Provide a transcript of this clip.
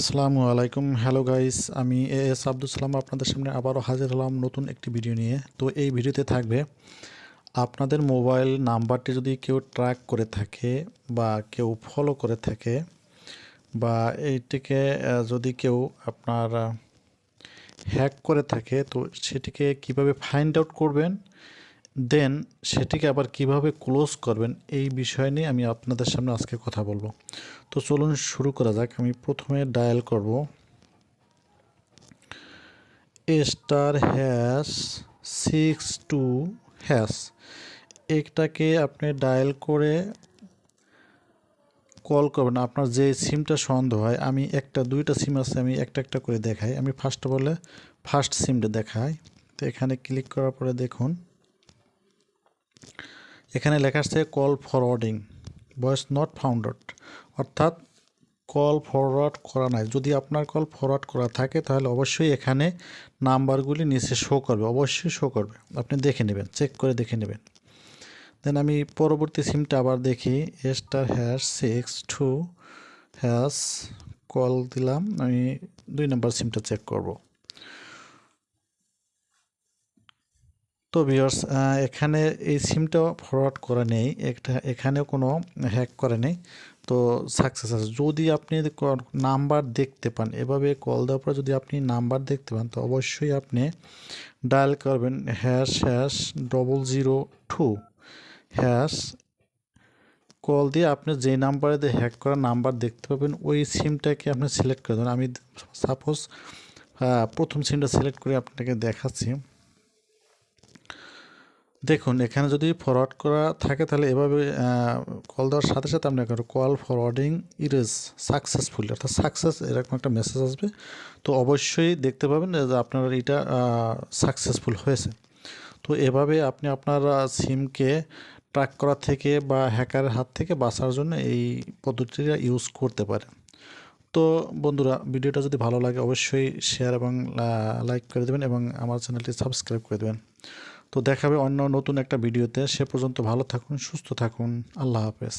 আসসালামু আলাইকুম। Hello guys, আমি এস আব্দুল সালাম আপনাদের সামনে আবারও হাজির হলাম নতুন একটি ভিডিও নিয়ে। তো এই ভিডিওতে থাকবে আপনাদের মোবাইল নাম্বারটি যদি কেউ ট্র্যাক করে থাকে বা কেউ ফলো করে থাকে বা এইটিকে যদি কেউ আপনার হ্যাক করে থাকে, তো সেটিকে কিভাবে ফাইন্ড আউট করবেন, দেন সেটিকে আবার কিভাবে ক্লোজ করবেন, এই বিষয় নিয়ে আমি আপনাদের সামনে আজকে কথা বলবো। তো চলুন শুরু করা যাক। আমি প্রথমে ডায়াল করব **6 2#। এটাকে আপনি ডায়াল করে কল করবেন আপনার যে সিমটা সন্দেহ হয়। আমি একটা দুইটা সিম আছে, আমি একটা একটা করে দেখাই। আমি ফার্স্ট বলে ফার্স্ট সিমটা দেখাই। তো এখানে ক্লিক করার পরে দেখুন এখানে লেখা আসছে কল ফরওয়ার্ডিং, ভয়েস নট ফাউন্ডড, অর্থাৎ কল ফরওয়ার্ড করা নাই। যদি আপনার কল ফরওয়ার্ড করা থাকে তাহলে অবশ্যই এখানে নাম্বারগুলি নিচে শো করবে, অবশ্যই শো করবে। আপনি দেখে নেবেন, চেক করে দেখে নেবেন। দেন আমি পরবর্তী সিমটা আবার দেখি, *#6 2# কল দিলাম। আমি 2 নম্বর সিমটা চেক করব। তো ভিউয়ার্স, এখানে এই সিমটা ফরওয়ার্ড করা নেই, এখানেও কোনো হ্যাক করা নেই। তো সাকসেস আছে। যদি আপনি নাম্বার দেখতে পান, এভাবে কল দেওয়ার পর যদি আপনি নাম্বার দেখতে পান, তো অবশ্যই আপনি ডায়াল করবেন #002# কল দিয়ে আপনি যে নাম্বারে দিয়ে হ্যাক করা নাম্বার দেখতে পাবেন ওই সিমটাকে আপনি সিলেক্ট করে দেবেন। আমি সাপোজ প্রথম সিমটা সিলেক্ট করে আপনাকে দেখাচ্ছি। দেখুন এখানে যদি ফরওয়ার্ড করা থাকে তাহলে এভাবে কল দেওয়ার সাথে সাথে আপনাকে কল ফরওয়ার্ডিং ইজ সাকসেসফুল, অর্থাৎ সাকসেস এরকম একটা মেসেজ আসবে। তো অবশ্যই দেখতে পাবেন যে আপনার এটা সাকসেসফুল হয়েছে। তো এভাবে আপনি আপনার সিমকে ট্র্যাক করা থেকে বা হ্যাকারের হাত থেকে বাঁচার জন্য এই পদ্ধতিটা ইউজ করতে পারেন। তো বন্ধুরা, ভিডিওটা যদি ভালো লাগে অবশ্যই শেয়ার এবং লাইক করে দেবেন এবং আমার চ্যানেলটি সাবস্ক্রাইব করে দেবেন। তো দেখা হবে অন্য নতুন একটা ভিডিওতে। সে পর্যন্ত ভালো থাকুন, সুস্থ থাকুন। আল্লাহ হাফেজ।